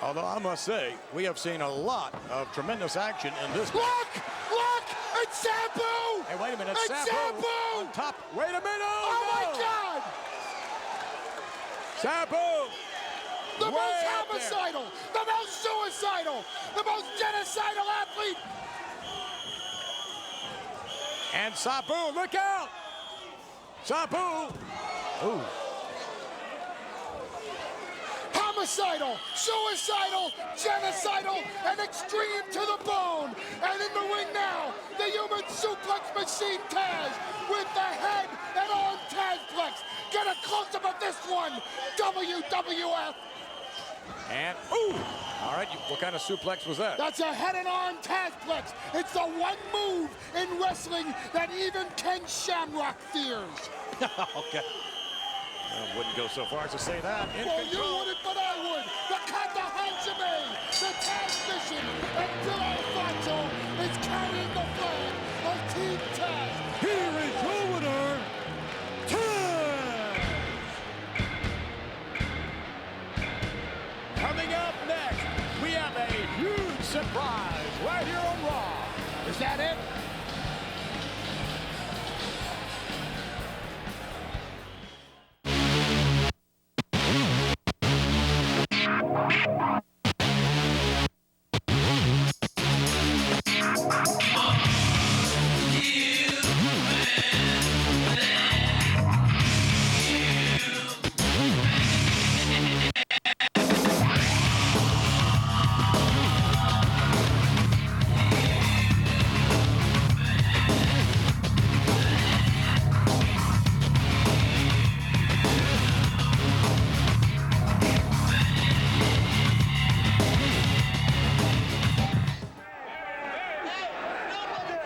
Although I must say, we have seen a lot of tremendous action in this. Look! Look! It's Sabu! Hey, wait a minute, It's Sabu! on top. Wait a minute! Oh no! my God! Sabu! The Way most up there. homicidal, the most suicidal, the most genocidal athlete. And Sabu, look out! Sabu! Ooh. How homicidal, suicidal, genocidal, and extreme to the bone. And in the ring now, the human suplex machine Taz with the head and arm Tazplex. Get a close-up of this one, WWF. And, ooh, all right, what kind of suplex was that? That's a head and arm Tazplex. It's the one move in wrestling that even Ken Shamrock fears. Okay. I wouldn't go so far as to say that. Well, you wouldn't, but I would. The Kata Hajime, the Taz Mission, and Bill Alfonso is carrying the flag of Team Taz. Here is your winner, Taz! Coming up next, we have a huge surprise right here on Raw. Is that it?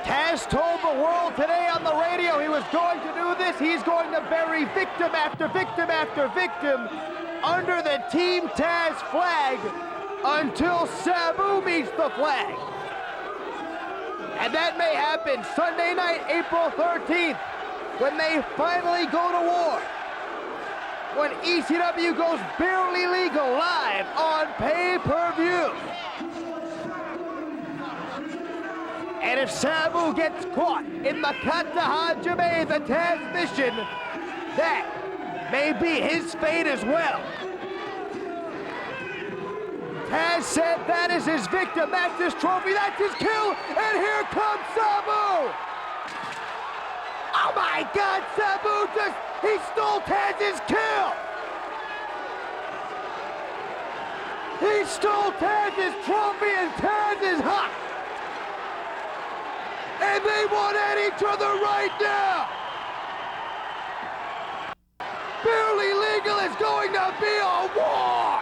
Taz told the world today on the radio he was going to do this. He's going to bury victim after victim after victim under the Team Taz flag until Sabu meets the flag. And that may happen Sunday night, April 13th, when they finally go to war. When ECW goes barely legal live on pay-per-view. And if Sabu gets caught in the Kata Hajime, the Taz Mission, that may be his fate as well. Taz said that is his victim, that's his trophy, that's his kill, and here comes Sabu! Oh my God, Sabu he stole Taz's kill! He stole Taz's trophy and Taz is hot! And they want at each other right now! Barely Legal is going to be a war!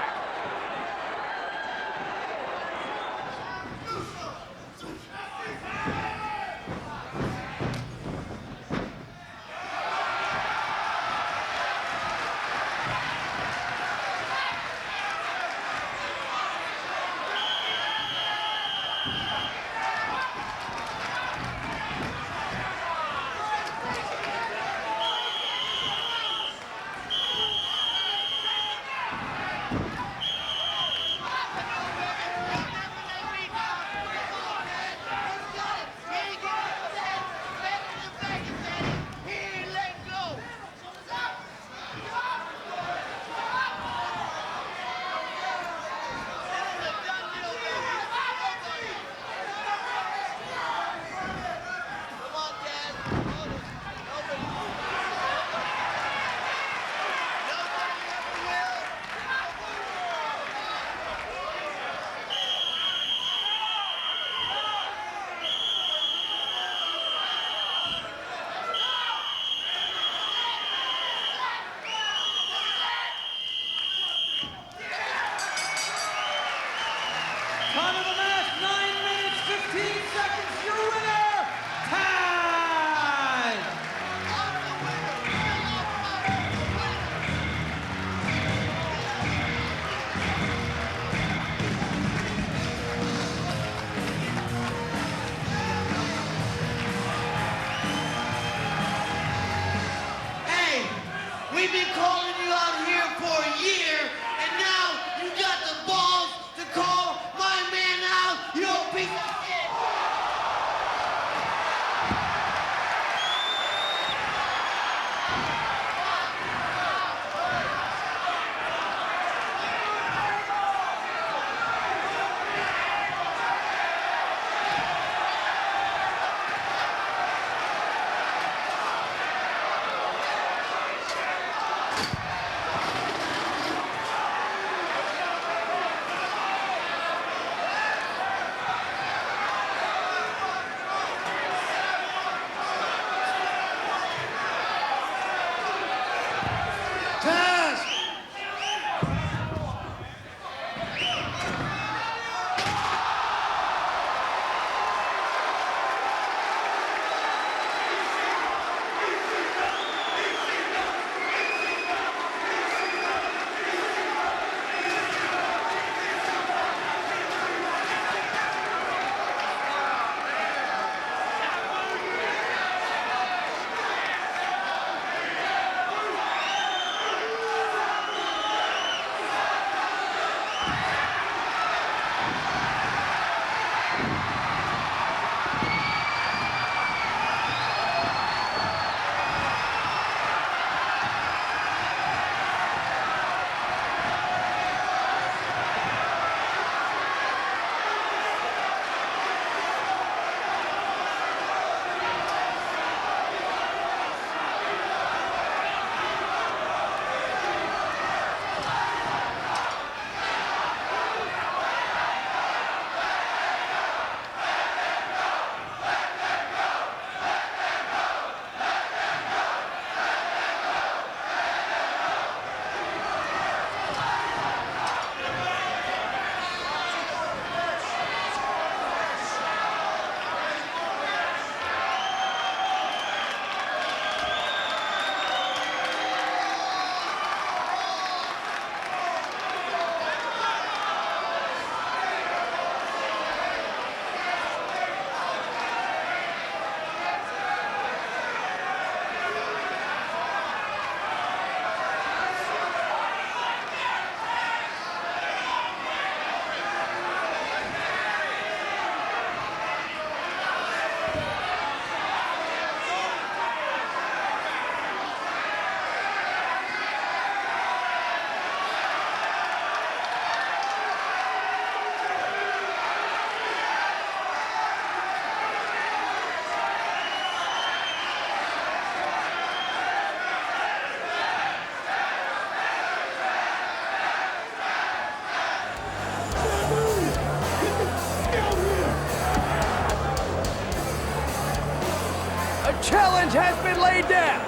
challenge has been laid down.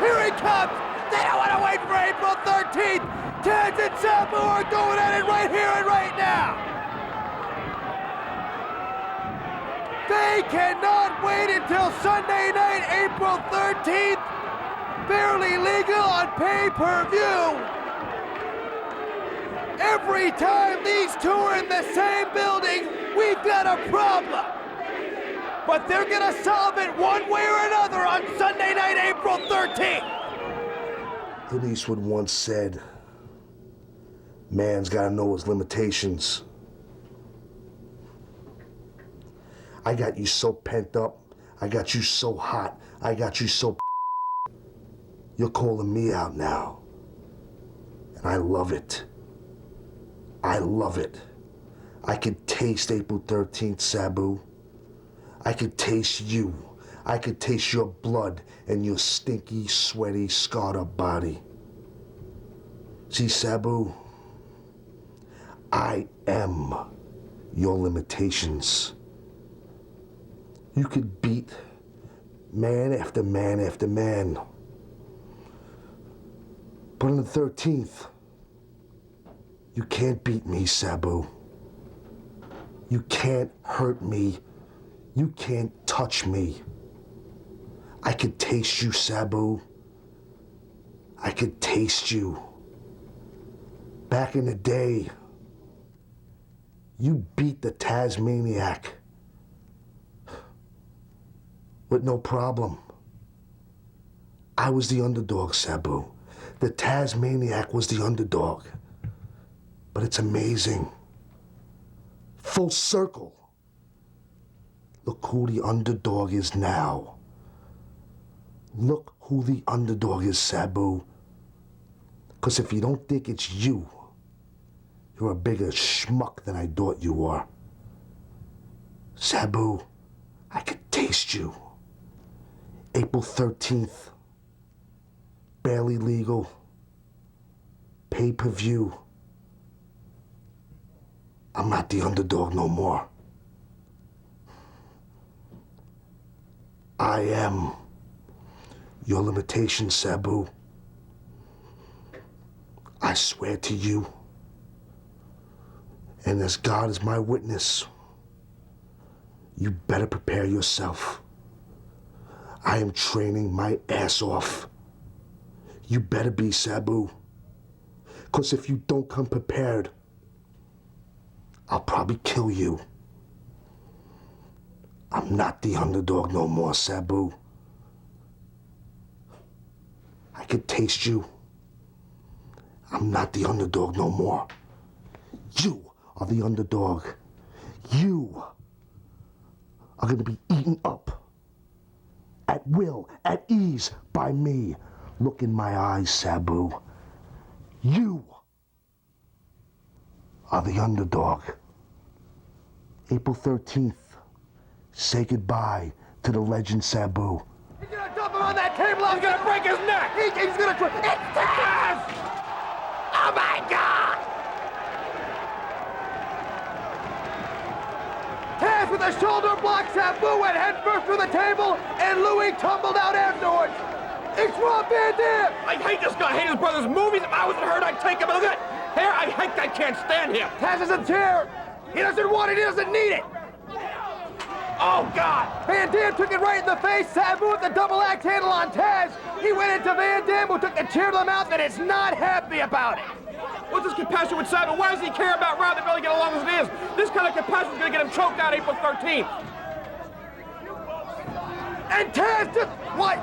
Here he comes. They don't want to wait for April 13th. Taz and Sabu are going at it right here and right now. They cannot wait until Sunday night, April 13th. Barely legal on pay-per-view. Every time these two are in the same building, we've got a problem. But they're gonna solve it one way or another on Sunday night, April 13th. Clint Eastwood once said, man's gotta know his limitations. I got you so pent up, I got you so hot, I got you so you're calling me out now. And I love it. I love it. I could taste April 13th, Sabu. I could taste you. I could taste your blood and your stinky, sweaty, scarred up body. See, Sabu, I am your limitations. You could beat man after man after man. But on the 13th, you can't beat me, Sabu. You can't hurt me. You can't touch me. I could taste you, Sabu. I could taste you. Back in the day, you beat the Tasmaniac with no problem. I was the underdog, Sabu. The Tasmaniac was the underdog. But it's amazing. Full circle. Look who the underdog is now. Look who the underdog is, Sabu. Because if you don't think it's you, you're a bigger schmuck than I thought you were. Sabu, I could taste you. April 13th. Barely legal. Pay-per-view. I'm not the underdog no more. I am your limitation, Sabu. I swear to you, and as God is my witness, you better prepare yourself. I am training my ass off. You better be, Sabu. 'Cause if you don't come prepared, I'll probably kill you. I'm not the underdog no more, Sabu. I could taste you. I'm not the underdog no more. You are the underdog. You are gonna be eaten up at will, at ease by me. Look in my eyes, Sabu. You are the underdog. April 13th, say goodbye to the legend Sabu. He's gonna dump him on that table. He's gonna break his neck. He's gonna try. It's Taz! Oh my God! Taz with a shoulder block. Sabu went headfirst through the table, and Louis tumbled out afterwards. It's Rob Van Dam! I hate this guy. I hate his brother's movies. If I wasn't hurt, I'd take him. Look at that hair. I can't stand him. Taz is a chair. He doesn't want it. He doesn't need it. Oh, God! Van Dam took it right in the face. Sabu with the double axe handle on Taz. He went into Van Dam, who took the chair to the mouth, and is not happy about it. What's this compassion with Sabu? Why does he care about Rob that Billy get along as it is? This kind of compassion is going to get him choked out April 13th. And Taz just... What?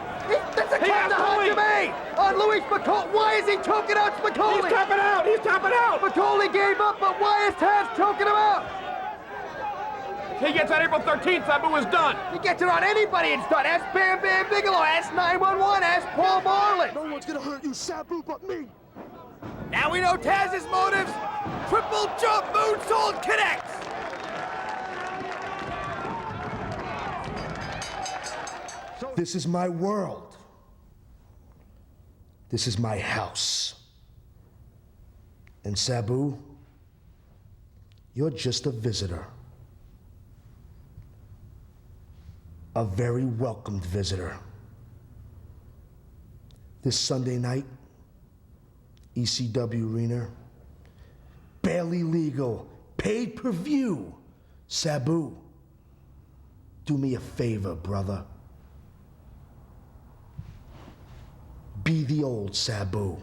That's a count to Louis. On Louis Spicoli. Why is he choking out Spicoli? He's tapping out. He's tapping out. Spicoli gave up, but why is Taz choking him out? If he gets on April 13th, Sabu is done. He gets it on anybody, it's done. Ask Bam Bam Bigelow. Ask 911. Ask Paul Marlin. No one's gonna hurt you, Sabu, but me. Now we know Taz's motives. Triple jump moonsault connects. This is my world. This is my house. And Sabu, you're just a visitor. a very welcomed visitor. This Sunday night, ECW Arena, barely legal, pay-per-view, Sabu. Do me a favor, brother. Be the old Sabu.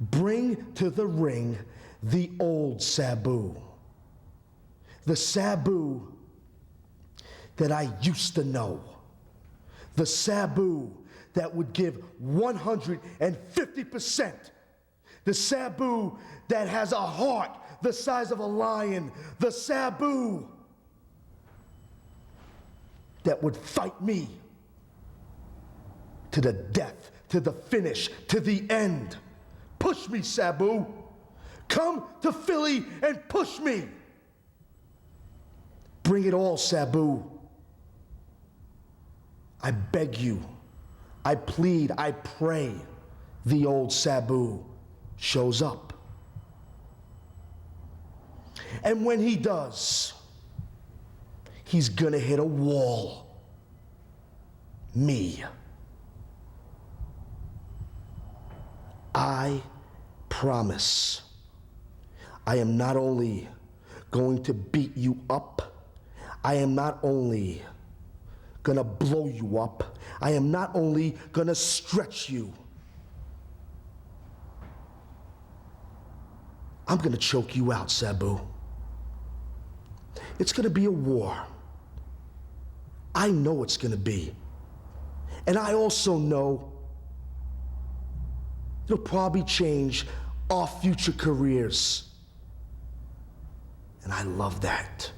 Bring to the ring the old Sabu. The Sabu that I used to know. The Sabu that would give 150%. The Sabu that has a heart the size of a lion. The Sabu that would fight me to the death, to the finish, to the end. Push me, Sabu. Come to Philly and push me. Bring it all, Sabu. I beg you, I plead, I pray, the old Sabu shows up. And when he does, he's gonna hit a wall. Me. I promise I am not only going to beat you up, I am not only gonna blow you up, I am not only gonna stretch you, I'm gonna choke you out, Sabu. It's gonna be a war. I know it's gonna be. And I also know it'll probably change our future careers. And I love that.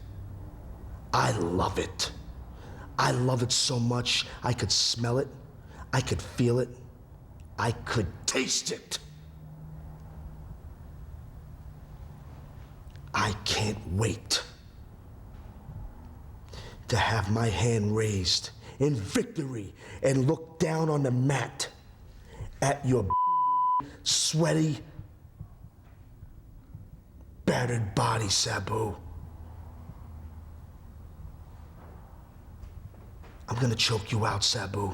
I love it. I love it so much I could smell it, I could feel it, I could taste it. I can't wait to have my hand raised in victory and look down on the mat at your sweaty, battered body, Sabu. I'm gonna choke you out, Sabu.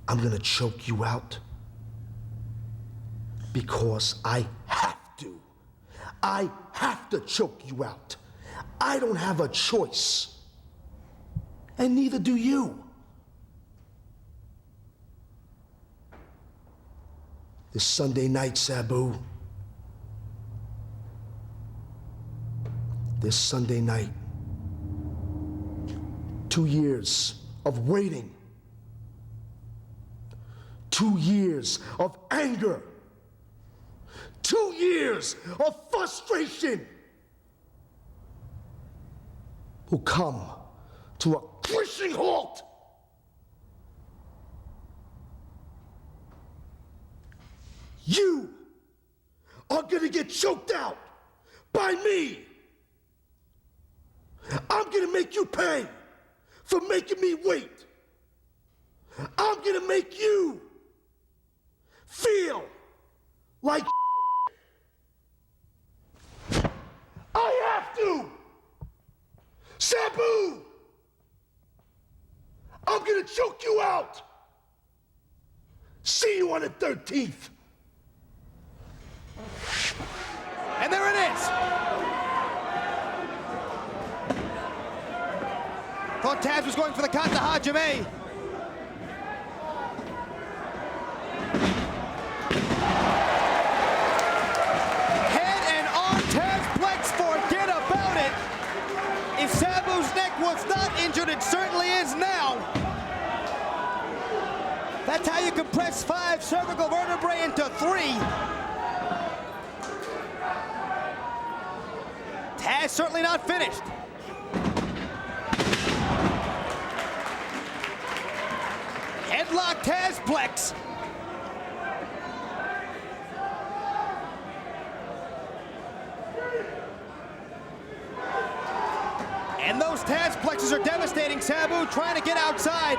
I'm gonna choke you out because I have to. I have to choke you out. I don't have a choice. And neither do you. This Sunday night, Sabu. This Sunday night. 2 years of waiting. 2 years of anger. 2 years of frustration will come to a crushing halt. You are gonna get choked out by me. I'm gonna make you pay for making me wait. I'm gonna make you feel like I have to. Sabu, I'm gonna choke you out. See you on the 13th. And there it is. Thought Taz was going for the Kata Hajime. Head and arm Tazplex, forget about it. If Sabu's neck was not injured, it certainly is now. That's how you compress 5 cervical vertebrae into 3. Taz certainly not finished. Headlock Tazplex. And those Tazplexes are devastating. Sabu trying to get outside.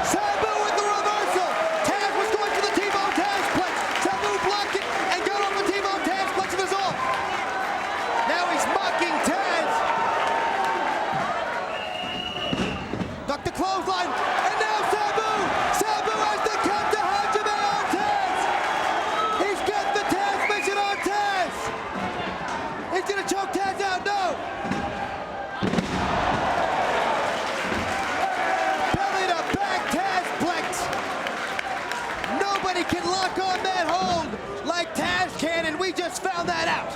Sabu with the reversal. Taz was going for the T-bone Tazplex. Sabu blocked it and got off the T-bone Tazplex of his own. on that hold like Taz can, and we just found that out.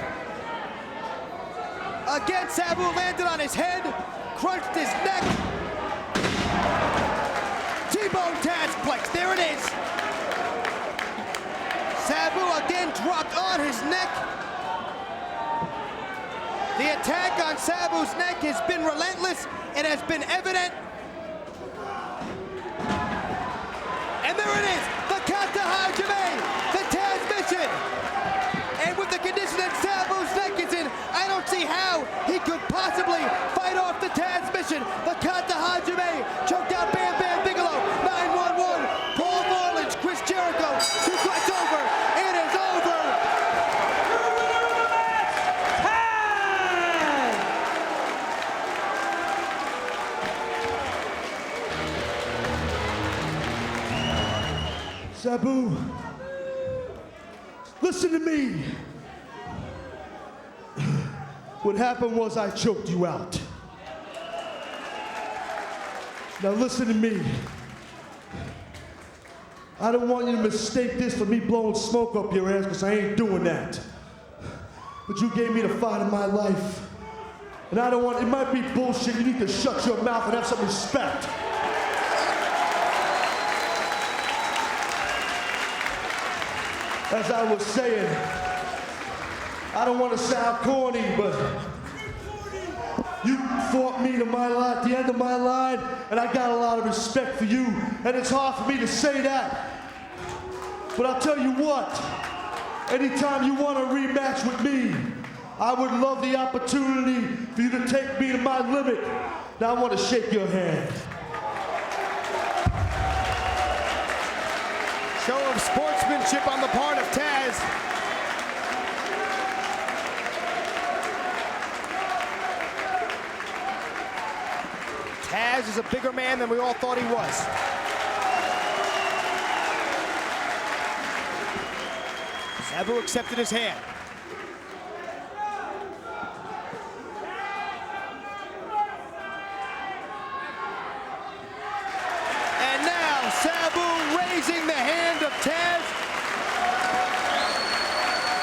Again, Sabu landed on his head, crunched his neck. T-bone Tazplex, there it is. Sabu again dropped on his neck. The attack on Sabu's neck has been relentless. It has been evident. And there it is, the Kata Hajime, the Taz mission. And with the condition that Sabu's neck is in, I don't see how he could possibly fight off the Taz mission. The Kata Hajime choked out Bam Bam Bigelow. 911, Paul Marlins, Chris Jericho. Two cuts over. It is over. Sabu, listen to me. What happened was I choked you out. Now listen to me. I don't want you to mistake this for me blowing smoke up your ass, because I ain't doing that. But you gave me the fight of my life. And I don't want, it might be bullshit, you need to shut your mouth and have some respect. As I was saying, I don't want to sound corny, but you fought me to my line, at the end of my line, and I got a lot of respect for you, and it's hard for me to say that. But I'll tell you what, anytime you want a rematch with me, I would love the opportunity for you to take me to my limit. Now I want to shake your hand. Show of sportsmanship on the part of Taz. Taz is a bigger man than we all thought he was. Sabu accepted his hand. And now Sabu raising the hand of Taz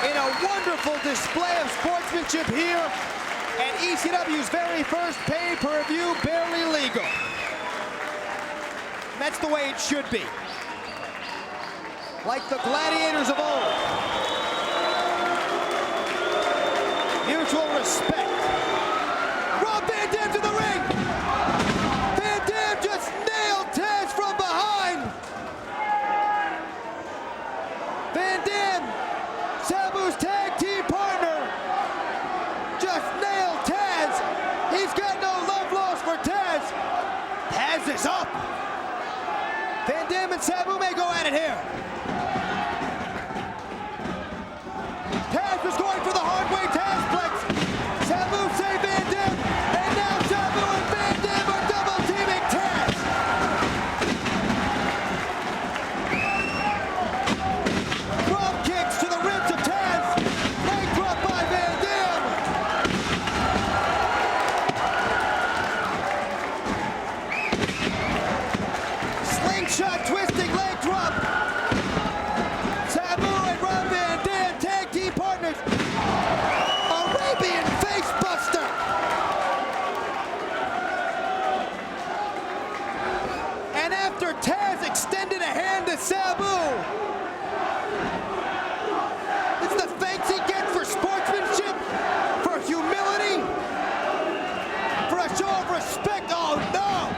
in a wonderful display of sportsmanship here at ECW's very first pay-per-view, Barely Legal. And that's the way it should be. Like the gladiators of old. Mutual respect. Rob Van Dam to the ring. Van Dam just nailed Taz from behind. Van Dam, Sabu's tag team partner, just nailed Taz. He's got no love lost for Taz. Taz is up. Van Dam and Sabu may go at it here. Taz was going for the hard way Tazplex. Sabu saved Van Dam, and now Sabu and Van Dam are double teaming Taz. Drop kicks to the ribs of Taz. Leg drop by Van Dam. Slingshot twisting leg drop. Sabu and Rob Van Dam, tag team partners. Arabian face buster. And after Taz extended a hand to Sabu, it's the thanks he gets for sportsmanship, for humility, for a show of respect. Oh no!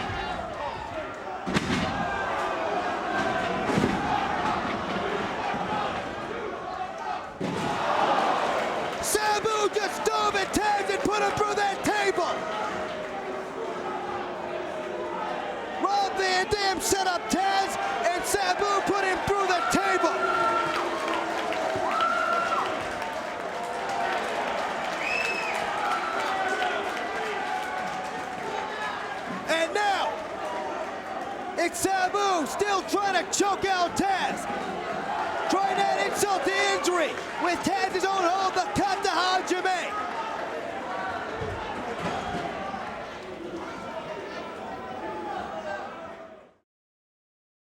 Sabu just dove at Taz and put him through that table. Rob Van Dam set up Taz, and Sabu put him through the table. And now, it's Sabu still trying to choke out